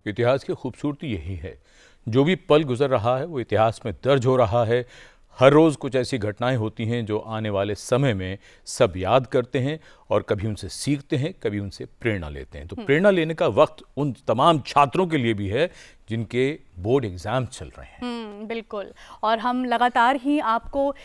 इतिहास की खूबसूरती यही है, जो भी पल गुजर रहा है वो इतिहास में दर्ज हो रहा है। हर रोज़ कुछ ऐसी घटनाएं होती हैं जो आने वाले समय में सब याद करते हैं और कभी उनसे सीखते हैं, कभी उनसे प्रेरणा लेते हैं। तो प्रेरणा लेने का वक्त उन तमाम छात्रों के लिए भी है जिनके बोर्ड एग्ज़ाम चल रहे हैं। बिल्कुल। और हम लगातार ही आपको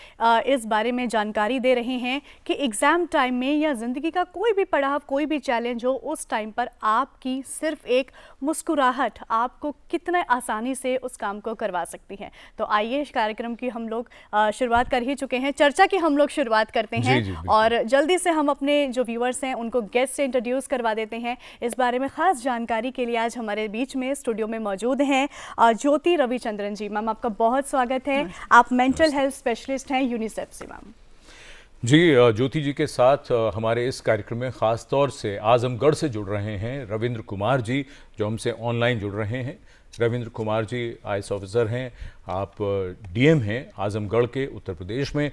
इस बारे में जानकारी दे रहे हैं कि एग्ज़ाम टाइम में या ज़िंदगी का कोई भी पड़ाव, कोई भी चैलेंज हो, उस टाइम पर आपकी सिर्फ एक मुस्कुराहट आपको कितने आसानी से उस काम को करवा सकती है। तो आइए, इस कार्यक्रम की हम लोग शुरुआत कर ही चुके हैं, चर्चा की हम लोग शुरुआत करते हैं। जी, और जल्दी से हम अपने जो व्यूअर्स हैं उनको गेस्ट से इंट्रोड्यूस करवा देते हैं। इस बारे में ख़ास जानकारी के लिए आज हमारे बीच में स्टूडियो में मौजूद हैं ज्योति रविचंद्रन जी। मैम, आपका बहुत स्वागत है। आप मेंटल हेल्थ स्पेशलिस्ट हैं यूनिसेफ से। मैम जी, ज्योति जी के साथ हमारे इस कार्यक्रम में ख़ास तौर से आज़मगढ़ से जुड़ रहे हैं रविंद्र कुमार जी, जो हमसे ऑनलाइन जुड़ रहे हैं। रविंद्र कुमार जी आईएएस ऑफिसर हैं, आप डीएम हैं आज़मगढ़ के, उत्तर प्रदेश में।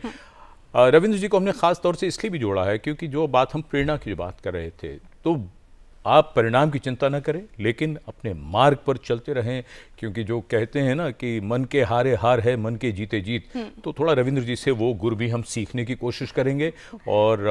रविंद्र जी को हमने ख़ास तौर से इसलिए भी जोड़ा है क्योंकि जो बात हम प्रेरणा की बात कर रहे थे, तो आप परिणाम की चिंता न करें लेकिन अपने मार्ग पर चलते रहें, क्योंकि जो कहते हैं ना कि मन के हारे हार है, मन के जीते जीत। तो थोड़ा रविंद्र जी से वो गुर भी हम सीखने की कोशिश करेंगे और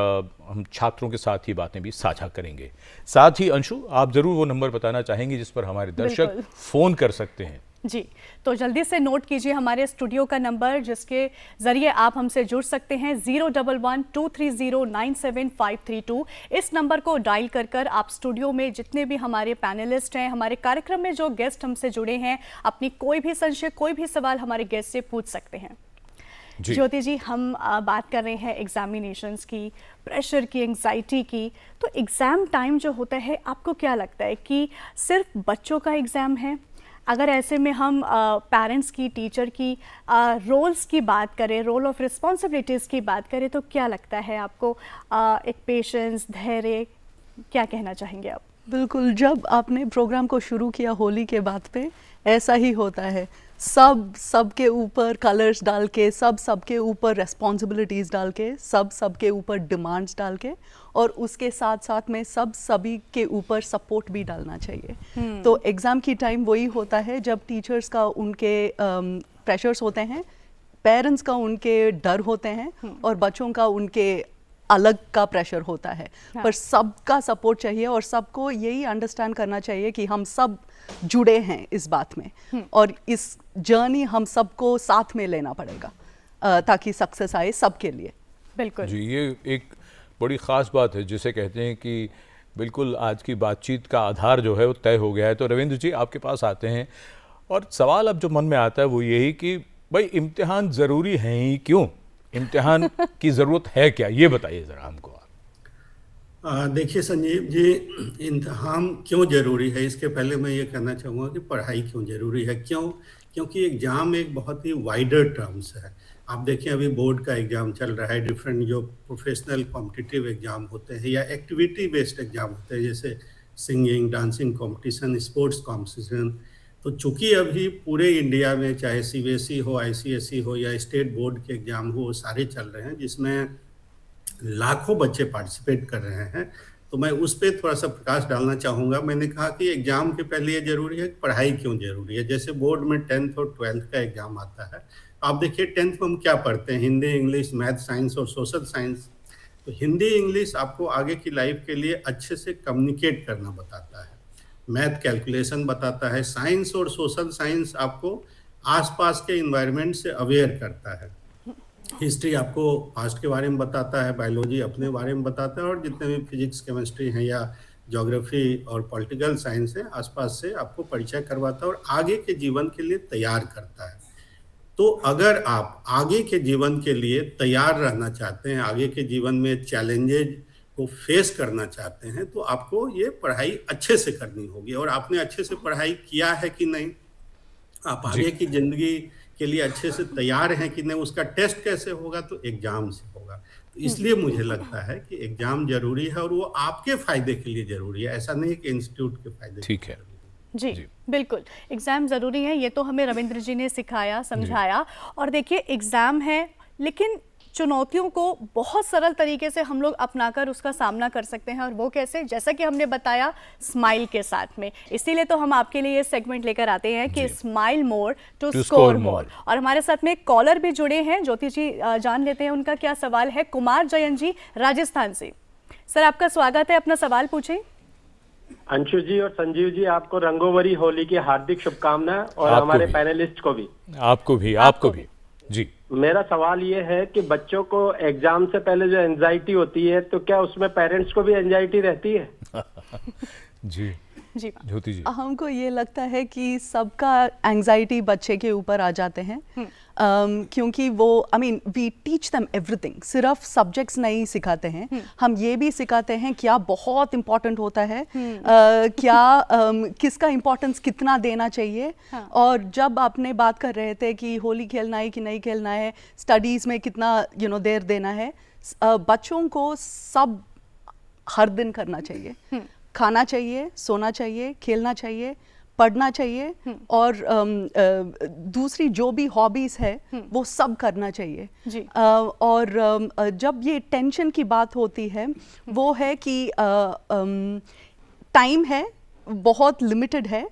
हम छात्रों के साथ ही बातें भी साझा करेंगे। साथ ही अंशु, आप ज़रूर वो नंबर बताना चाहेंगे जिस पर हमारे दर्शक फ़ोन कर सकते हैं। जी, तो जल्दी से नोट कीजिए हमारे स्टूडियो का नंबर, जिसके ज़रिए आप हमसे जुड़ सकते हैं। 011-230-97532। इस नंबर को डायल कर कर आप स्टूडियो में जितने भी हमारे पैनलिस्ट हैं, हमारे कार्यक्रम में जो गेस्ट हमसे जुड़े हैं, अपनी कोई भी संशय, कोई भी सवाल हमारे गेस्ट से पूछ सकते हैं। ज्योति जी, हम बात कर रहे हैं एग्जामिनेशंस की, प्रेशर की, एंग्जाइटी की। तो एग्ज़ाम टाइम जो होता है, आपको क्या लगता है कि सिर्फ बच्चों का एग्ज़ाम है? अगर ऐसे में हम पेरेंट्स की, टीचर की रोल्स की बात करें, रोल ऑफ रिस्पॉन्सिबिलिटीज़ की बात करें, तो क्या लगता है आपको? एक पेशेंस, धैर्य, क्या कहना चाहेंगे आप? बिल्कुल, जब आपने प्रोग्राम को शुरू किया होली के बाद पे, ऐसा ही होता है। सबके ऊपर कलर्स डाल के, सबके ऊपर रिस्पॉन्सिबिलिटीज़ डाल के, सबके ऊपर डिमांड्स डाल के, और उसके साथ साथ में सभी के ऊपर सपोर्ट भी डालना चाहिए। तो एग्ज़ाम की टाइम वही होता है जब टीचर्स का उनके प्रेशर्स होते हैं, पेरेंट्स का उनके डर होते हैं, और बच्चों का उनके अलग का प्रेशर होता है। पर सबका सपोर्ट चाहिए और सबको यही अंडरस्टैंड करना चाहिए कि हम सब जुड़े हैं इस बात में, और इस जर्नी हम सबको साथ में लेना पड़ेगा ताकि सक्सेस आए सबके लिए। बिल्कुल जी, ये एक बड़ी ख़ास बात है जिसे कहते हैं कि बिल्कुल आज की बातचीत का आधार जो है वो तय हो गया है। तो रविंद्र जी, आपके पास आते हैं और सवाल अब जो मन में आता है वो यही कि भाई इम्तिहान ज़रूरी है ही क्यों? इम्तिहान की ज़रूरत है क्या, ये बताइए ज़रा हमको। देखिए संजीव जी, इम्तिहान क्यों ज़रूरी है, इसके पहले मैं ये कहना चाहूँगा कि पढ़ाई क्यों ज़रूरी है। क्यों? क्योंकि एग्ज़ाम एक बहुत ही वाइडर टर्म्स है। आप देखिए, अभी बोर्ड का एग्ज़ाम चल रहा है, डिफरेंट जो प्रोफेशनल कॉम्पिटिटिव एग्ज़ाम होते हैं या एक्टिविटी बेस्ड एग्ज़ाम होते हैं, जैसे singing, dancing competition, sports competition. तो चूँकि अभी पूरे इंडिया में चाहे सीबीएसई हो, आईसीएसई हो या स्टेट बोर्ड के एग्ज़ाम हो, वो सारे चल रहे हैं जिसमें लाखों बच्चे पार्टिसिपेट कर रहे हैं। तो मैं उस पे थोड़ा-सा प्रकाश डालना चाहूँगा। मैंने कहा कि एग्ज़ाम के पहले ये ज़रूरी है कि पढ़ाई क्यों ज़रूरी है। जैसे बोर्ड में 10th और 12th का एग्ज़ाम आता है। आप देखिए 10th में हम क्या पढ़ते हैं? हिंदी, इंग्लिश, मैथ, साइंस और सोशल साइंस। तो हिंदी, इंग्लिश आपको आगे की लाइफ़ के लिए अच्छे से कम्युनिकेट करना बताता है। मैथ कैलकुलेशन बताता है। साइंस और सोशल साइंस आपको आस-पास के एनवायरनमेंट से अवेयर करता है। हिस्ट्री आपको पास्ट के बारे में बताता है, बायोलॉजी अपने बारे में बताता है, और जितने भी फिजिक्स, केमिस्ट्री हैं या ज्योग्राफी और पॉलिटिकल साइंस है, आसपास से आपको परिचय करवाता है और आगे के जीवन के लिए तैयार करता है। तो अगर आप आगे के जीवन के लिए तैयार रहना चाहते हैं, आगे के जीवन में चैलेंजेज को फेस करना चाहते हैं, तो आपको ये पढ़ाई अच्छे से करनी होगी। और आपने अच्छे से पढ़ाई किया है कि नहीं, आप आगे की ज़िंदगी के लिए अच्छे से तैयार हैं कि नहीं, उसका टेस्ट कैसे होगा? तो एग्ज़ाम से होगा। तो इसलिए मुझे लगता है कि एग्ज़ाम ज़रूरी है और वो आपके फ़ायदे के लिए ज़रूरी है, ऐसा नहीं कि इंस्टीट्यूट के फ़ायदे के लिए ज़रूरी है। जी, बिल्कुल, एग्ज़ाम ज़रूरी है, ये तो हमें रविंद्र जी ने सिखाया, समझाया। और देखिए, एग्ज़ाम है, लेकिन चुनौतियों को बहुत सरल तरीके से हम लोग अपनाकर उसका सामना कर सकते हैं, और वो कैसे, जैसा कि हमने बताया स्माइल के साथ में। इसीलिए तो हम आपके लिए ये सेगमेंट लेकर आते हैं कि smile more to score more. और हमारे साथ में कॉलर भी जुड़े हैं। ज्योति जी, जान लेते हैं उनका क्या सवाल है। कुमार जयंत जी राजस्थान से। सर, आपका स्वागत है, अपना सवाल पूछें। अंशु जी और संजीव जी, आपको रंगोवरी होली की हार्दिक शुभकामनाएं, और हमारे पैनलिस्ट को भी। आपको भी जी। मेरा सवाल ये है कि बच्चों को एग्जाम से पहले जो एंजाइटी होती है, तो क्या उसमें पेरेंट्स को भी एंजाइटी रहती है? जी जी ज्योति जी। हमको ये लगता है कि सबका एंजाइटी बच्चे के ऊपर आ जाते हैं, क्योंकि वो वी टीच देम एवरीथिंग। सिर्फ सब्जेक्ट्स नहीं सिखाते हैं, हम ये भी सिखाते हैं क्या बहुत इम्पोर्टेंट होता है, किसका इम्पोर्टेंस कितना देना चाहिए। हाँ। और जब आपने बात कर रहे थे कि होली खेलना है कि नहीं खेलना है, स्टडीज़ में कितना देर देना है, बच्चों को सब हर दिन करना चाहिए। खाना चाहिए, सोना चाहिए, खेलना चाहिए, पढ़ना चाहिए, और दूसरी जो भी हॉबीज है वो सब करना चाहिए जी। और जब ये टेंशन की बात होती है, वो है कि टाइम है बहुत लिमिटेड है,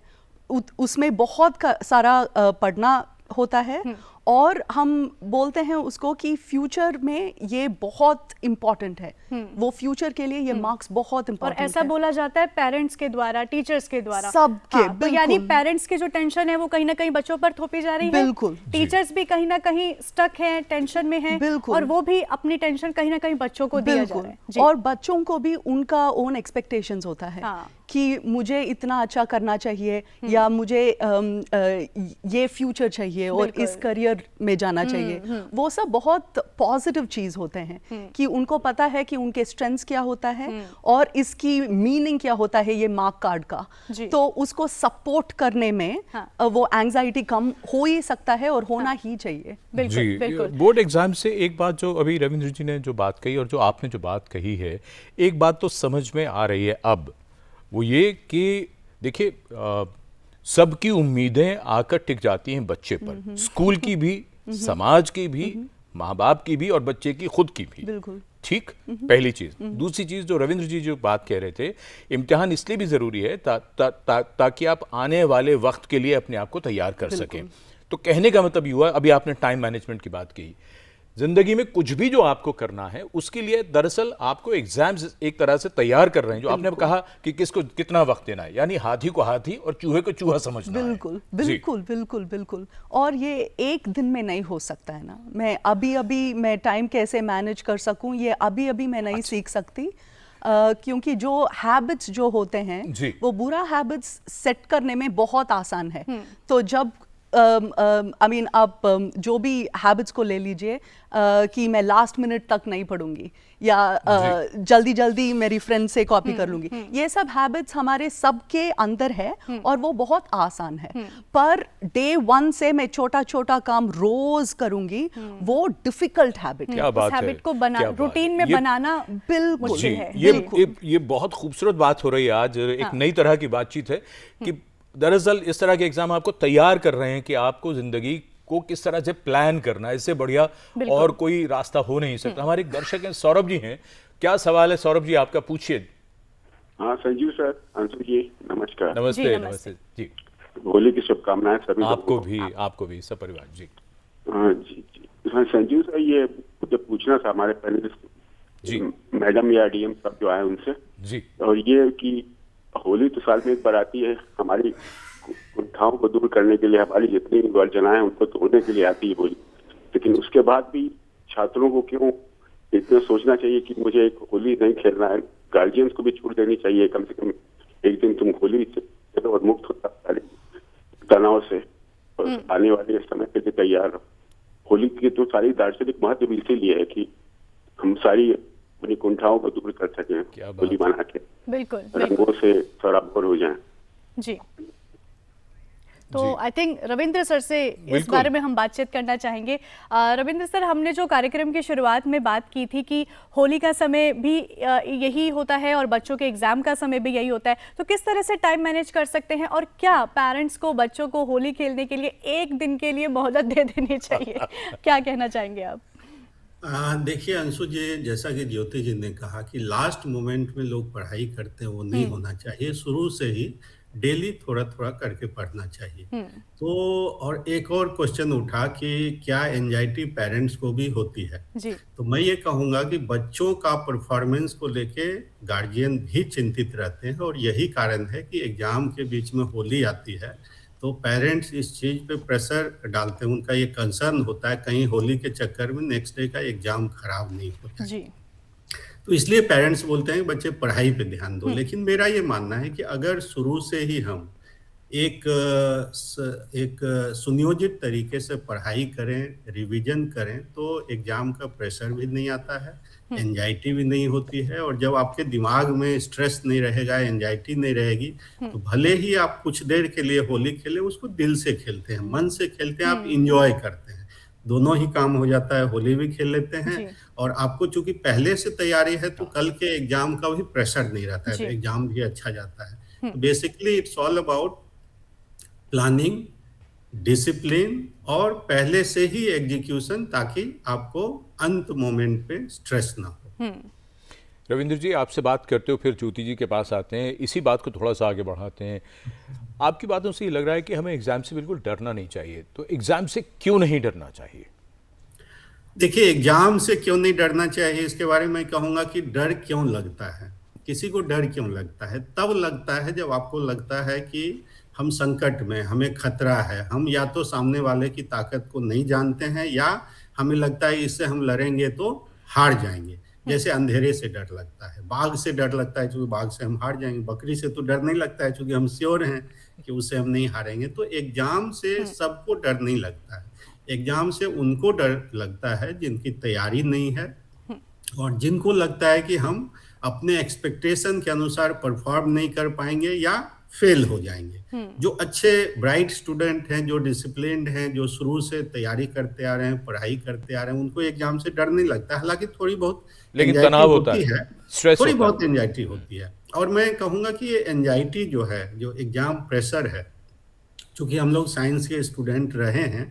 उसमें बहुत सारा पढ़ना होता है, और हम बोलते हैं उसको कि फ्यूचर में ये बहुत इम्पोर्टेंट है, वो फ्यूचर के लिए ये मार्क्स बहुत और इम्पोर्टेंट ऐसा बोला जाता है पेरेंट्स के द्वारा, टीचर्स के द्वारा, सबके। तो यानी पेरेंट्स की जो टेंशन है वो कहीं ना कहीं बच्चों पर थोपी जा रही है। बिल्कुल। टीचर्स भी कहीं ना कहीं स्टक हैं, टेंशन में हैं, बिल्कुल। और वो भी अपनी टेंशन कहीं ना कहीं बच्चों को दिया जा रहा है। जी। और बच्चों को भी उनका ओन एक्सपेक्टेशंस होता है, हाँ। कि मुझे इतना अच्छा करना चाहिए, या मुझे ये फ्यूचर चाहिए और इस करियर में जाना चाहिए। वो सब बहुत पॉजिटिव चीज होते हैं कि उनको पता है कि उनके स्ट्रेंथ्स क्या होता है और इसकी मीनिंग क्या होता है ये मार्क कार्ड का। तो उसको सपोर्ट करने में वो एंजाइटी कम हो ही सकता है और होना ही चाहिए। बिल्कुल बिल्कुल। बोर्ड एग्जाम से एक बात जो अभी रविंद्र जी ने जो बात कही और जो आपने जो बात कही है, एक बात तो समझ में आ रही है अब, वो ये कि देखिए सबकी उम्मीदें आकर टिक जाती हैं बच्चे पर, स्कूल की भी, समाज की भी, माँ बाप की भी और बच्चे की खुद की भी। बिल्कुल ठीक, पहली चीज। दूसरी चीज जो रविंद्र जी जो बात कह रहे थे, इम्तिहान इसलिए भी जरूरी है ताकि आप आने वाले वक्त के लिए अपने आप को तैयार कर सकें। तो कहने का मतलब हुआ, अभी आपने टाइम मैनेजमेंट की बात की, जिंदगी में कुछ भी जो आपको करना है उसके लिए दरअसल आपको एग्जाम्स एक तरह से तैयार कर रहे हैं। जो आपने कहा कि किसको कितना वक्त देना है, यानी हाथी को हाथी और चूहे को चूहा समझना बिल्कुल है। बिल्कुल बिल्कुल बिल्कुल। और ये एक दिन में नहीं हो सकता है ना, मैं अभी मैं टाइम कैसे मैनेज कर सकूं ये अभी मैं नहीं सीख सकती, क्योंकि जो हैबिट्स जो होते हैं वो बुरा हैबिट्स सेट करने में बहुत आसान है। तो जब आप जो भी हैबिट्स को ले लीजिए, कि मैं लास्ट मिनट तक नहीं पढ़ूंगी, या जल्दी मेरी फ्रेंड से कॉपी कर लूंगी, ये सब हैबिट्स हमारे सबके अंदर है और वो बहुत आसान है। पर डे 1 से मैं छोटा काम रोज करूंगी, वो डिफिकल्ट हैबिट है। उस हैबिट को रूटीन में बनाना बिल्कुल मुश्किल है। ये बहुत खूबसूरत बात हो रही है आज, एक नई तरह की बातचीत है कि दरअसल इस तरह के एग्जाम आपको तैयार कर रहे हैं कि आपको जिंदगी को किस तरह से प्लान करना है, इससे बढ़िया और कोई रास्ता हो नहीं सकता। हमारे दर्शक हैं, सौरभ जी हैं, क्या सवाल है सौरभ जी आपका, पूछिए। हाँ संजीव सर, अंशु जी नमस्कार। नमस्ते जी। होली की शुभकामनाएं सभी आपको भी सब परिवार जी। हाँ जी। हाँ संजीव सर, ये मुझे पूछना था हमारे पैनलिस्ट जी, मैडम या डीएम सब जो आए उनसे जी, और ये कि होली तो साल में एक बार आती है, हमारी कुंठाओं को दूर करने के लिए, हमारी जितनी वर्जनाएं हैं उनको तोड़ने के लिए आती है होली, लेकिन उसके बाद भी छात्रों को क्यों इतना सोचना चाहिए कि मुझे एक होली नहीं खेलना है? गार्जियंस को भी छूट देनी चाहिए, कम से कम एक दिन तुम होली से चलो और मुक्त होता सारे तनाव से, और आने वाले समय के लिए तैयार रहो। होली की तो सारी दार्शनिक महत्व भी इसीलिए है कि हम सारी अपनी कुंठाओं को दूर कर सकें, होली मना के बिल्कुल रंगों से सराबोर हो जाएं। जी। तो आई थिंक रविंद्र सर से इस बारे में हम बातचीत करना चाहेंगे। रविंद्र सर, हमने जो कार्यक्रम की शुरुआत में बात की थी कि होली का समय भी यही होता है और बच्चों के एग्जाम का समय भी यही होता है, तो किस तरह से टाइम मैनेज कर सकते हैं, और क्या पेरेंट्स को बच्चों को होली खेलने के लिए एक दिन के लिए मोहलत दे देनी चाहिए? क्या कहना चाहेंगे आप? देखिए अंशु जी, जैसा कि ज्योति जी ने कहा कि लास्ट मोमेंट में लोग पढ़ाई करते हैं, वो नहीं होना चाहिए। शुरू से ही डेली थोड़ा-थोड़ा करके पढ़ना चाहिए। तो और एक और क्वेश्चन उठा कि क्या एंग्जायटी पेरेंट्स को भी होती है? जी। तो मैं ये कहूँगा कि बच्चों का परफॉर्मेंस को लेके गार्जियन भी चिंतित रहते हैं और यही कारण है कि एग्ज़ाम के बीच में होली आती है, तो पेरेंट्स इस चीज़ पे प्रेशर डालते हैं। उनका ये कंसर्न होता है कहीं होली के चक्कर में नेक्स्ट डे का एग्ज़ाम खराब नहीं हो जाए। जी। तो इसलिए पेरेंट्स बोलते हैं कि बच्चे पढ़ाई पे ध्यान दो। लेकिन मेरा ये मानना है कि अगर शुरू से ही हम एक सुनियोजित तरीके से पढ़ाई करें, रिवीजन करें, तो एग्ज़ाम का प्रेशर भी नहीं आता है, एंग्जायटी भी नहीं होती है। और जब आपके दिमाग में स्ट्रेस नहीं रहेगा, एंग्जायटी नहीं रहेगी, तो भले ही आप कुछ देर के लिए होली खेलें, उसको दिल से खेलते हैं, मन से खेलते हैं, आप एन्जॉय करते हैं। दोनों ही काम हो जाता है, होली भी खेल लेते हैं और आपको चूँकि पहले से तैयारी है, तो कल के एग्ज़ाम का भी प्रेशर नहीं रहता है, एग्ज़ाम भी अच्छा जाता है। तो basically it's all about planning, discipline और पहले से ही एग्जीक्यूशन, ताकि आपको अंत मोमेंट पे स्ट्रेस ना हो। रविंद्र जी, आपसे बात करते हो फिर ज्योति जी के पास आते हैं, इसी बात को थोड़ा सा आगे बढ़ाते हैं। आपकी बातों से ये लग रहा है कि हमें एग्जाम से बिल्कुल डरना नहीं चाहिए, तो एग्जाम से क्यों नहीं डरना चाहिए? देखिए, एग्जाम से क्यों नहीं डरना चाहिए, इसके बारे में कहूँगा कि डर क्यों लगता है। किसी को डर क्यों लगता है? तब लगता है जब आपको लगता है कि हम संकट में, हमें खतरा है, हम या तो सामने वाले की ताकत को नहीं जानते हैं, या हमें लगता है इससे हम लड़ेंगे तो हार जाएंगे। जैसे अंधेरे से डर लगता है, बाघ से डर लगता है क्योंकि बाघ से हम हार जाएंगे, बकरी से तो डर नहीं लगता है क्योंकि हम श्योर हैं कि उससे हम नहीं हारेंगे। तो एग्जाम से सबको डर नहीं लगता है। एग्जाम से उनको डर लगता है जिनकी तैयारी नहीं है और जिनको लगता है कि हम अपने एक्सपेक्टेशन के अनुसार परफॉर्म नहीं कर पाएंगे या फेल हो जाएंगे। जो अच्छे ब्राइट स्टूडेंट हैं, जो डिसिप्लिन्ड हैं, जो शुरू से तैयारी करते आ रहे हैं, पढ़ाई करते आ रहे हैं, उनको एग्जाम से डर नहीं लगता। हालांकि थोड़ी बहुत लेकिन तनाव होता है, स्ट्रेस थोड़ी बहुत एंजाइटी होती है। और मैं कहूँगा कि ये एंजाइटी जो है, जो एग्जाम प्रेशर है, चूँकि हम लोग साइंस के स्टूडेंट रहे हैं,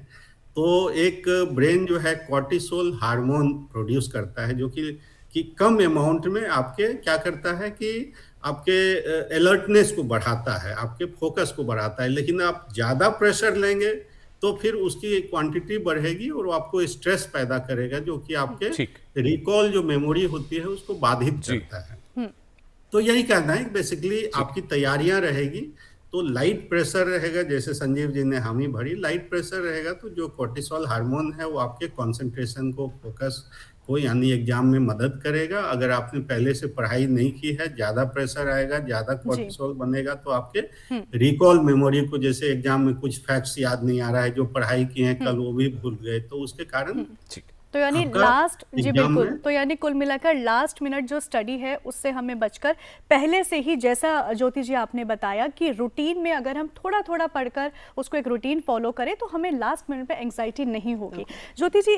तो एक ब्रेन जो है कॉर्टिसोल हार्मोन प्रोड्यूस करता है, जो कि कम अमाउंट में आपके क्या करता है कि आपके अलर्टनेस को बढ़ाता है, आपके फोकस को बढ़ाता है। लेकिन आप ज़्यादा प्रेशर लेंगे तो फिर उसकी क्वांटिटी बढ़ेगी और वो आपको स्ट्रेस पैदा करेगा, जो कि आपके रिकॉल जो मेमोरी होती है उसको बाधित करता है। तो यही कहना है, बेसिकली आपकी तैयारियां रहेगी तो लाइट प्रेशर रहेगा, जैसे संजीव जी ने हामी भरी, लाइट प्रेशर रहेगा तो जो कोर्टिसोल हार्मोन है वो आपके कंसंट्रेशन को, फोकस को, यानी एग्जाम में मदद करेगा। अगर आपने पहले से पढ़ाई नहीं की है, ज्यादा प्रेशर आएगा, ज्यादा कोर्टिसोल बनेगा, तो आपके रिकॉल मेमोरी को, जैसे एग्जाम में कुछ फैक्ट्स याद नहीं आ रहा है, जो पढ़ाई किए हैं कल वो भी भूल गए, तो उसके कारण तो यानी लास्ट, जी बिल्कुल, तो यानी कुल मिलाकर लास्ट मिनट जो स्टडी है उससे हमें बचकर पहले से ही, जैसा ज्योति जी आपने बताया कि रूटीन में अगर हम थोड़ा थोड़ा पढ़कर उसको एक रूटीन फॉलो करें तो हमें लास्ट मिनट पे एंग्जाइटी नहीं होगी। ज्योति जी,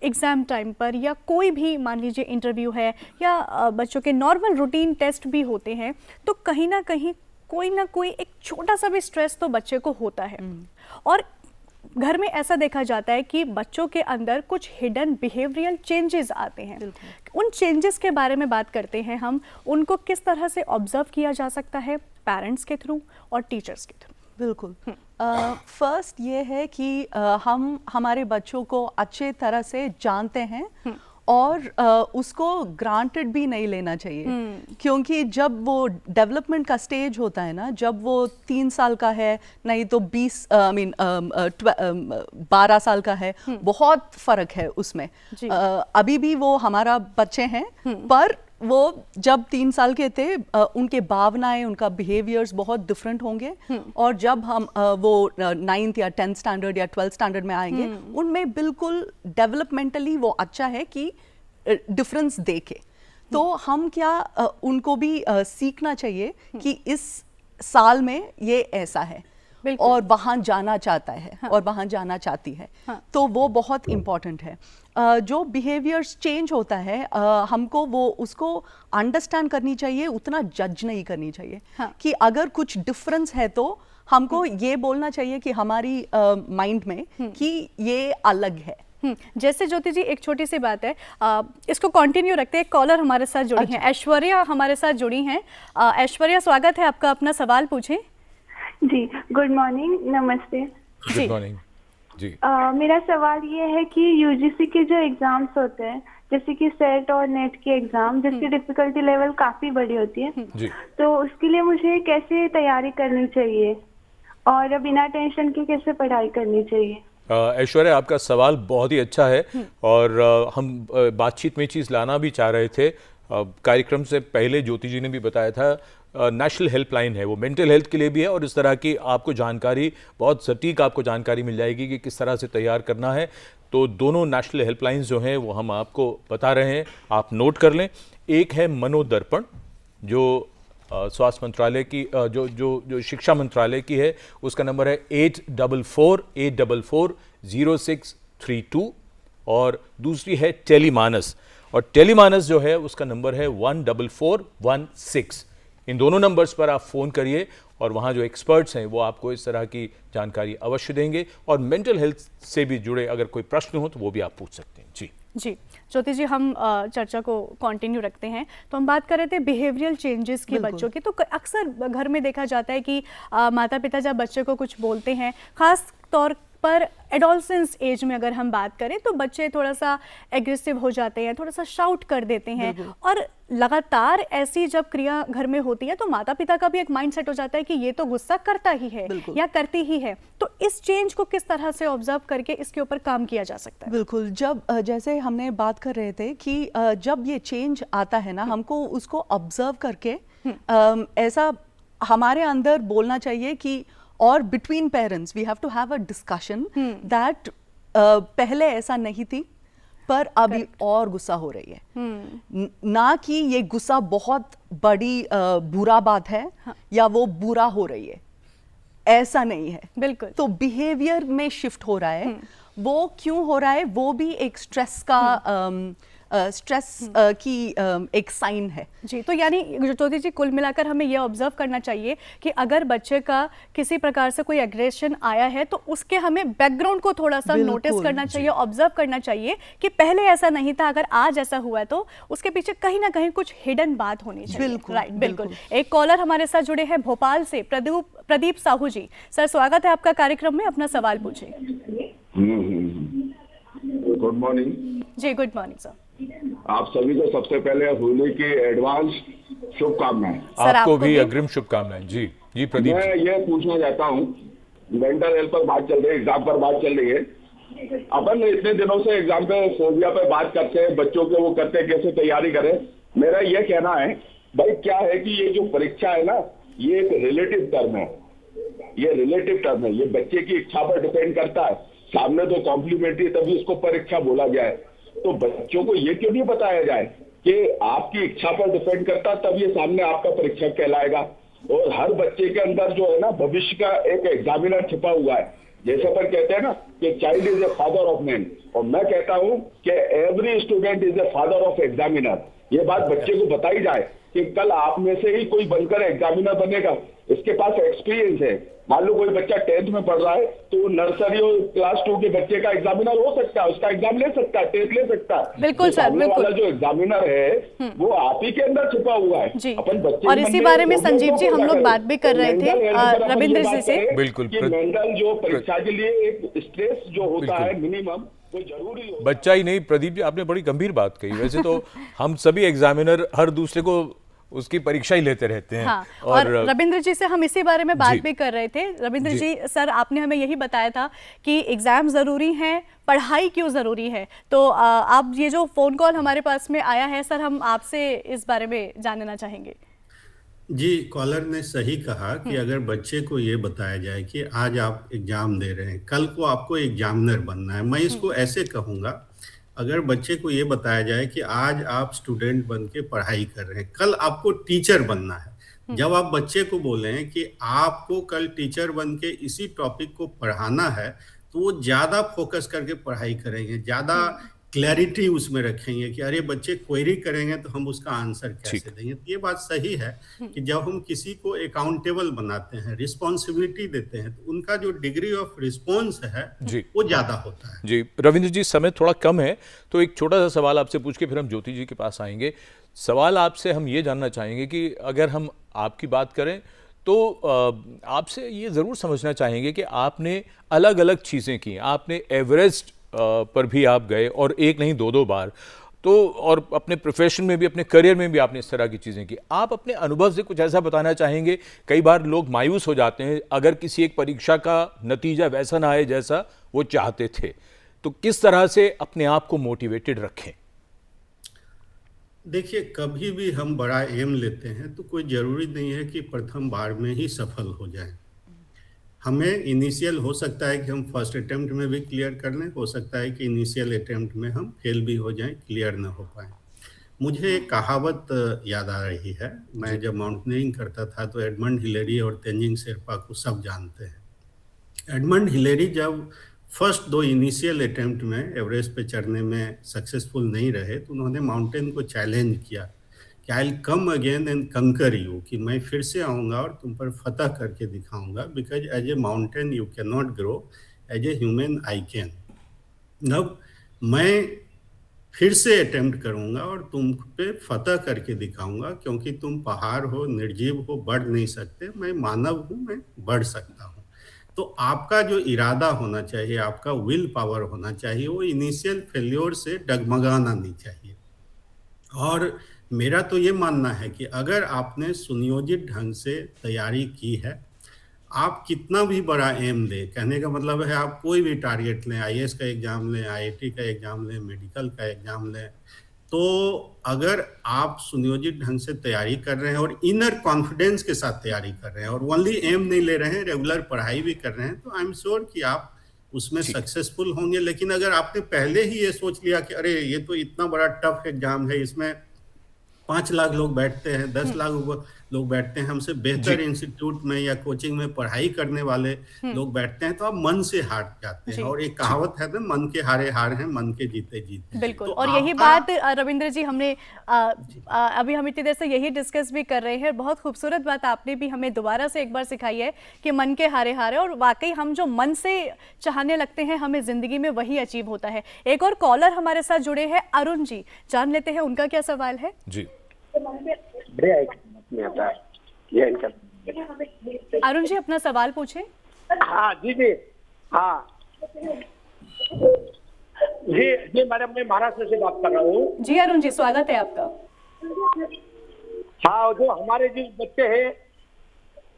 एग्ज़ाम टाइम पर या कोई भी मान लीजिए इंटरव्यू है या बच्चों के नॉर्मल रूटीन टेस्ट भी होते हैं, तो कहीं ना कहीं कोई ना कोई एक छोटा सा भी स्ट्रेस तो बच्चे को होता है। और घर में ऐसा देखा जाता है कि बच्चों के अंदर कुछ हिडन बिहेवियरल चेंजेस आते हैं। उन चेंजेस के बारे में बात करते हैं हम, उनको किस तरह से ऑब्जर्व किया जा सकता है पेरेंट्स के थ्रू और टीचर्स के थ्रू? बिल्कुल। फर्स्ट ये है कि हम हमारे बच्चों को अच्छे तरह से जानते हैं और उसको ग्रांटेड भी नहीं लेना चाहिए, क्योंकि जब वो डेवलपमेंट का स्टेज होता है ना, जब वो 3 साल का है, नहीं तो 12 साल का है, बहुत फर्क है उसमें। अभी भी वो हमारा बच्चे हैं, पर वो जब 3 साल के थे उनके भावनाएं, उनका बिहेवियर्स बहुत डिफरेंट होंगे, और जब हम वो 9th या 10th स्टैंडर्ड या 12th स्टैंडर्ड में आएंगे, उनमें बिल्कुल डेवलपमेंटली वो अच्छा है कि डिफरेंस देखे। तो हम क्या उनको भी सीखना चाहिए कि इस साल में ये ऐसा है और वहाँ जाना चाहता है और वहाँ जाना चाहती है, तो वो बहुत इम्पॉर्टेंट है। जो बिहेवियर्स चेंज होता है, हमको वो उसको अंडरस्टैंड करनी चाहिए, उतना जज नहीं करनी चाहिए। कि अगर कुछ डिफरेंस है तो हमको ये बोलना चाहिए कि हमारी माइंड में कि ये अलग है, जैसे ज्योति जी एक छोटी सी बात है, इसको कंटिन्यू रखते हैं। एक कॉलर हमारे साथ जुड़ी हैं, ऐश्वर्या हमारे साथ जुड़ी हैं। ऐश्वर्या, स्वागत है आपका, अपना सवाल पूछें। जी, गुड मॉर्निंग, नमस्ते। गुड मॉर्निंग जी। मेरा सवाल ये है कि यूजीसी के जो एग्जाम्स होते हैं, जैसे कि सेट और नेट के एग्जाम, जिसकी डिफिकल्टी लेवल काफी बड़ी होती है, जी। तो उसके लिए मुझे कैसे तैयारी करनी चाहिए और बिना टेंशन के कैसे पढ़ाई करनी चाहिए? ऐश्वर्या, आपका सवाल बहुत ही अच्छा है और हम बातचीत में चीज़ लाना भी चाह रहे थे। कार्यक्रम से पहले ज्योति जी ने भी बताया था, नेशनल हेल्पलाइन है, वो मेंटल हेल्थ के लिए भी है और इस तरह की आपको जानकारी, बहुत सटीक आपको जानकारी मिल जाएगी कि किस तरह से तैयार करना है। तो दोनों नेशनल हेल्पलाइंस जो हैं वो हम आपको बता रहे हैं, आप नोट कर लें। एक है मनोदर्पण, जो स्वास्थ्य मंत्रालय की जो शिक्षा मंत्रालय की है, उसका नंबर है 8448440632, और दूसरी है टेलीमानस, और टेलीमानस जो है उसका नंबर है 14416। इन दोनों नंबर्स पर आप फ़ोन करिए और वहाँ जो एक्सपर्ट्स हैं वो आपको इस तरह की जानकारी अवश्य देंगे, और मेंटल हेल्थ से भी जुड़े अगर कोई प्रश्न हो तो वो भी आप पूछ सकते हैं। जी जी ज्योति जी, हम चर्चा को कंटिन्यू रखते हैं। तो हम बात कर रहे थे बिहेवियरल चेंजेस की बच्चों की। तो अक्सर घर में देखा जाता है कि माता पिता जब बच्चे को कुछ बोलते हैं, खास तौर पर एडोलसेंस एज में अगर हम बात करें, तो बच्चे थोड़ा सा एग्रेसिव हो जाते हैं, थोड़ा सा शाउट कर देते हैं, और लगातार ऐसी जब क्रिया घर में होती है तो माता पिता का भी एक माइंडसेट हो जाता है कि ये तो गुस्सा करता ही है या करती ही है। तो इस चेंज को किस तरह से ऑब्जर्व करके इसके ऊपर काम किया जा सकता है? बिल्कुल, जब जैसे हमने बात कर रहे थे कि जब ये चेंज आता है ना, हमको उसको ऑब्जर्व करके ऐसा हमारे अंदर बोलना चाहिए कि, और between parents we have to have a discussion that पहले ऐसा नहीं थी पर अभी और गुस्सा हो रही है। ना कि ये गुस्सा बहुत बड़ी बुरा बात है या वो बुरा हो रही है, ऐसा नहीं है। बिल्कुल। तो बिहेवियर में शिफ्ट हो रहा है। वो क्यों हो रहा है? वो भी एक स्ट्रेस का की एक साइन है। जी, तो यानी ज्योति जी, कुल मिलाकर हमें यह ऑब्जर्व करना चाहिए कि अगर बच्चे का किसी प्रकार से कोई एग्रेशन आया है तो उसके हमें बैकग्राउंड को थोड़ा सा नोटिस करना चाहिए, ऑब्जर्व करना चाहिए कि पहले ऐसा नहीं था, अगर आज ऐसा हुआ है तो उसके पीछे कहीं ना कहीं कुछ हिडन बात होनी चाहिए। बिल्कुल, राइट, बिल्कुल। एक कॉलर हमारे साथ जुड़े हैं भोपाल से, प्रदीप साहू जी। सर, स्वागत है आपका कार्यक्रम में, अपना सवाल पूछिए। Good morning ji. Good morning sir. आप सभी को सबसे पहले होली की एडवांस शुभकामनाएं। आपको भी अग्रिम शुभकामनाएं। जी जी प्रदीप, मैं ये पूछना चाहता हूँ, मेंटल हेल्थ पर बात चल रही है, एग्जाम पर बात चल रही है। अपन इतने दिनों से एग्जाम पे फोबिया पे बात करते हैं, बच्चों के वो करते हैं कैसे तैयारी करें। मेरा ये कहना है भाई, क्या है कि ये जो परीक्षा है ना, ये एक रिलेटिव टर्म है। ये रिलेटिव टर्म है, ये बच्चे की इच्छा पर डिपेंड करता है। सामने तो कॉम्प्लीमेंट्री, तभी उसको परीक्षा बोला जाए। तो बच्चों को ये क्यों नहीं बताया जाए कि आपकी इच्छा पर डिपेंड करता, तब ये सामने आपका परीक्षा कहलाएगा। और हर बच्चे के अंदर जो है ना, भविष्य का एक एग्जामिनर छिपा हुआ है। जैसे पर कहते हैं ना कि child is a father of man, और मैं कहता हूं कि every student is a father of examiner. ये बात बच्चे को बताई जाए कि कल आप में से ही कोई बनकर एग्जामिनर बनेगा, इसके पास एक्सपीरियंस है। मान लो कोई बच्चा 10th में पढ़ रहा है, तो नर्सरी और क्लास 2 के बच्चे का एग्जामिनर हो सकता है, उसका एग्जाम ले सकता है, टेस्ट ले सकता है। बिल्कुल सर, बिल्कुल। वाला जो एग्जामिनर है वो आप ही के अंदर छिपा हुआ है। जी। अपन बच्चे, और इसी बारे में संजीव जी हम लोग बात भी कर रहे थे रविंद्र जी से। बिल्कुल। मेंटल जो परीक्षा के लिए एक स्ट्रेस जो होता है मिनिमम, वो जरूरी हो। बच्चा ही नहीं प्रदीप जी, आपने बड़ी गंभीर बात कही। वैसे तो हम सभी एग्जामिनर हर दूसरे को उसकी परीक्षा ही लेते रहते हैं। हाँ, और रविंद्र जी से हम इसी बारे में बात भी कर रहे थे। रविंद्र जी, सर आपने हमें यही बताया था कि एग्जाम जरूरी हैं, पढ़ाई क्यों जरूरी है। तो आप, ये जो फोन कॉल हमारे पास में आया है सर, हम आपसे इस बारे में जानना चाहेंगे। जी, कॉलर ने सही कहा कि अगर बच्चे को ये बताया जाए कि आज आप एग्जाम दे रहे हैं, कल को आपको एग्जामिनर बनना है। मैं इसको ऐसे कहूँगा, अगर बच्चे को ये बताया जाए कि आज आप स्टूडेंट बन के पढ़ाई कर रहे हैं, कल आपको टीचर बनना है। जब आप बच्चे को बोलें कि आपको कल टीचर बन के इसी टॉपिक को पढ़ाना है, तो वो ज़्यादा फोकस करके पढ़ाई करेंगे, ज़्यादा क्लैरिटी उसमें रखेंगे कि अरे बच्चे क्वेरी करेंगे तो हम उसका आंसर कैसे देंगे। तो ये बात सही है कि जब हम किसी को अकाउंटेबल बनाते हैं, रिस्पॉन्सिबिलिटी देते हैं, तो उनका जो डिग्री ऑफ रिस्पॉन्स है वो ज़्यादा होता है। जी रविंद्र जी, समय थोड़ा कम है तो एक छोटा सा सवाल आपसे पूछ के फिर हम ज्योति जी के पास आएंगे। सवाल आपसे हम ये जानना चाहेंगे कि अगर हम आपकी बात करें तो आपसे ये ज़रूर समझना चाहेंगे कि आपने अलग अलग चीज़ें की, आपने एवरेस्ट पर भी आप गए और एक नहीं दो बार, तो और अपने प्रोफेशन में भी, अपने करियर में भी आपने इस तरह की चीज़ें की। आप अपने अनुभव से कुछ ऐसा बताना चाहेंगे? कई बार लोग मायूस हो जाते हैं अगर किसी एक परीक्षा का नतीजा वैसा ना आए जैसा वो चाहते थे, तो किस तरह से अपने आप को मोटिवेटेड रखें? देखिए, कभी भी हम बड़ा एम लेते हैं तो कोई ज़रूरी नहीं है कि प्रथम बार में ही सफल हो जाए। हमें इनिशियल हो सकता है कि हम फर्स्ट अटेम्प्ट में भी क्लियर कर लें, हो सकता है कि इनिशियल अटेम्प्ट में हम फेल भी हो जाएं, क्लियर ना हो पाए। मुझे एक कहावत याद आ रही है। मैं जब माउंटेनियरिंग करता था तो एडमंड हिलेरी और तेंजिंग शेरपा को सब जानते हैं। एडमंड हिलेरी जब फर्स्ट 2 इनिशियल अटेम्प्ट में एवरेस्ट पे चढ़ने में सक्सेसफुल नहीं रहे तो उन्होंने माउंटेन को चैलेंज किया कि I will come again and कंकर यू, कि मैं फिर से आऊँगा और तुम पर फतह करके दिखाऊंगा, because as a mountain you can not grow, as a human I can. अब मैं फिर से अटेम्प्ट करूंगा और तुम पे फतह करके दिखाऊंगा, क्योंकि तुम पहाड़ हो, निर्जीव हो, बढ़ नहीं सकते, मैं मानव हूँ, मैं बढ़ सकता हूँ। तो आपका जो इरादा होना चाहिए, आपका विल पावर होना चाहिए, वो इनिशियल फेल्योर से डगमगाना नहीं चाहिए। और मेरा तो ये मानना है कि अगर आपने सुनियोजित ढंग से तैयारी की है, आप कितना भी बड़ा एम दें, कहने का मतलब है आप कोई भी टारगेट लें, आईएएस का एग्जाम लें, आईआईटी का एग्जाम लें, मेडिकल का एग्जाम लें, तो अगर आप सुनियोजित ढंग से तैयारी कर रहे हैं और इनर कॉन्फिडेंस के साथ तैयारी कर रहे हैं और ओनली एम नहीं ले रहे हैं, रेगुलर पढ़ाई भी कर रहे हैं, तो आई एम श्योर कि आप उसमें सक्सेसफुल होंगे। लेकिन अगर आपने पहले ही ये सोच लिया कि अरे ये तो इतना बड़ा टफ एग्जाम है, इसमें 5 लाख लोग बैठते हैं, 10 लाख लोग बैठते हैं, हमसे बेहतर इंस्टीट्यूट में या कोचिंग में पढ़ाई करने वाले लोग बैठते हैं, तो आप मन से हार जाते हैं। और एक कहावत है ना, मन के हारे हार हैं, मन के जीते जीत। बिल्कुल। तो और यही बात रविंद्र जी हमने अभी हम इतनी देर से यही डिस्कस भी कर रहे हैं। बहुत खूबसूरत बात आपने भी हमें दोबारा से एक बार सिखाई है कि मन के हारे हारे, और वाकई हम जो मन से चाहने लगते हैं हमें जिंदगी में वही अचीव होता है। एक और कॉलर हमारे साथ जुड़े हैं, अरुण जी, जान लेते हैं उनका क्या सवाल है। जी अरुण जी, अपना सवाल पूछें। हाँ जी जी, हाँ जी मैडम, मैं महाराष्ट्र से बात कर रहा हूँ। जी अरुण जी, स्वागत है आपका। हाँ, जो हमारे जो बच्चे हैं,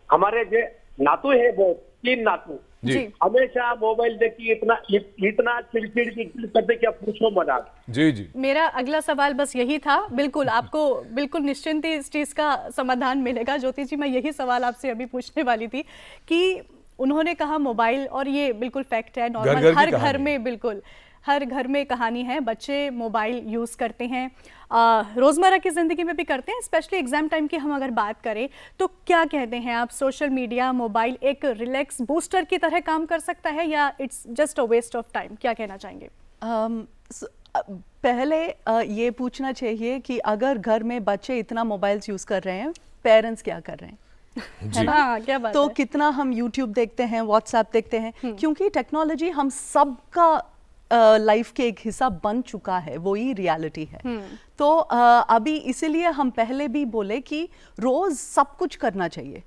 हमारे जो नातू है, वो 3 नातू जी, हमेशा मोबाइल देखिए, इतना चिड़चिड़ करते कि आप पूछो मत आप। जी जी, मेरा अगला सवाल बस यही था। बिल्कुल, आपको बिल्कुल निश्चिंत ही इस चीज का समाधान मिलेगा। ज्योति जी, मैं यही सवाल आपसे अभी पूछने वाली थी कि उन्होंने कहा मोबाइल, और ये बिल्कुल फैक्ट है, नॉर्मल हर घर में, बिल्कुल हर घर में कहानी है, बच्चे मोबाइल यूज़ करते हैं, रोज़मर्रा की ज़िंदगी में भी करते हैं। स्पेशली एग्जाम टाइम की हम अगर बात करें तो क्या कहते हैं आप, सोशल मीडिया, मोबाइल एक रिलैक्स बूस्टर की तरह काम कर सकता है या it's just a waste of time? क्या कहना चाहेंगे? पहले ये पूछना चाहिए कि अगर घर में बच्चे इतना मोबाइल्स यूज़ कर रहे हैं, पेरेंट्स क्या कर रहे हैं? है ना? क्या बात तो है? कितना हम YouTube देखते हैं, WhatsApp देखते हैं, क्योंकि टेक्नोलॉजी हम सबका लाइफ के एक हिस्सा बन चुका है, वो ही रियलिटी है। तो अभी इसीलिए हम पहले भी बोले कि रोज सब कुछ करना चाहिए,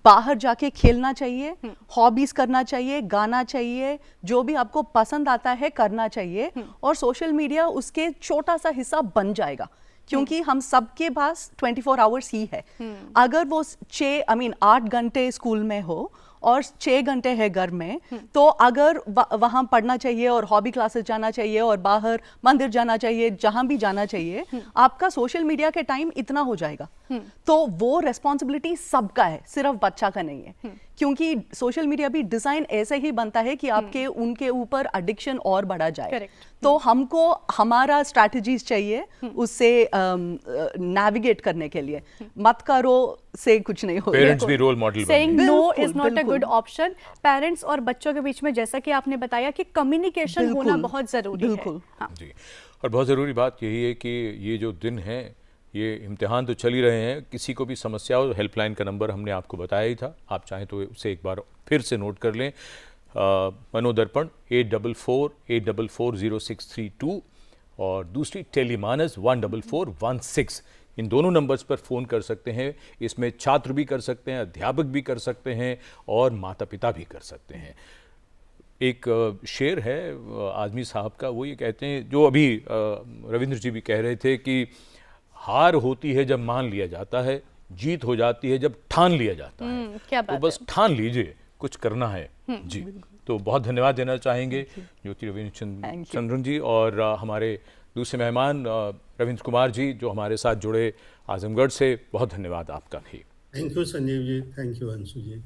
बाहर जाके खेलना चाहिए, हॉबीज करना चाहिए, गाना चाहिए, जो भी आपको पसंद आता है करना चाहिए, और सोशल मीडिया उसके छोटा सा हिस्सा बन जाएगा, क्योंकि हम सबके पास 24 आवर्स ही है। अगर वो 8 घंटे स्कूल में हो और 6 घंटे है घर में, तो अगर वहाँ पढ़ना चाहिए और हॉबी क्लासेस जाना चाहिए और बाहर मंदिर जाना चाहिए, जहाँ भी जाना चाहिए, आपका सोशल मीडिया के टाइम इतना हो जाएगा। तो वो रेस्पॉन्सिबिलिटी सबका है, सिर्फ बच्चा का नहीं है, क्योंकि सोशल मीडिया भी डिजाइन ऐसे ही बनता है कि आपके उनके ऊपर एडिक्शन और बढ़ा जाए। तो हमको हमारा स्ट्रैटेजीज चाहिए उससे नेविगेट करने के लिए। मत करो, से कुछ नहीं होगा। पेरेंट्स भी role model saying no is not a good option. Parents और बच्चों के बीच में, जैसा कि आपने बताया, कि कम्युनिकेशन होना बहुत जरूरी है। हाँ। जी, और बहुत ज़रूरी बात यही है कि ये जो दिन है, ये इम्तिहान तो चल ही रहे हैं, किसी को भी समस्या हो, हेल्पलाइन का नंबर हमने आपको बताया ही था, आप चाहें तो उसे एक बार फिर से नोट कर लें। मनोदर्पण 8448440632 और दूसरी टेलीमानस 14416। इन दोनों नंबर्स पर फ़ोन कर सकते हैं। इसमें छात्र भी कर सकते हैं, अध्यापक भी कर सकते हैं और माता पिता भी कर सकते हैं। एक शेर है आज़मी साहब का, वो ये कहते हैं, जो अभी रविंद्र जी भी कह रहे थे, कि हार होती है जब मान लिया जाता है, जीत हो जाती है जब ठान लिया जाता है। क्या तो बस ठान लीजिए, कुछ करना है। जी, तो बहुत धन्यवाद देना चाहेंगे ज्योति रविंद्र चंद्रन जी और हमारे दूसरे मेहमान रविंद्र कुमार जी, जो हमारे साथ जुड़े आजमगढ़ से। बहुत धन्यवाद आपका भी। Thank you Sanjeev ji, thank you Anshu ji.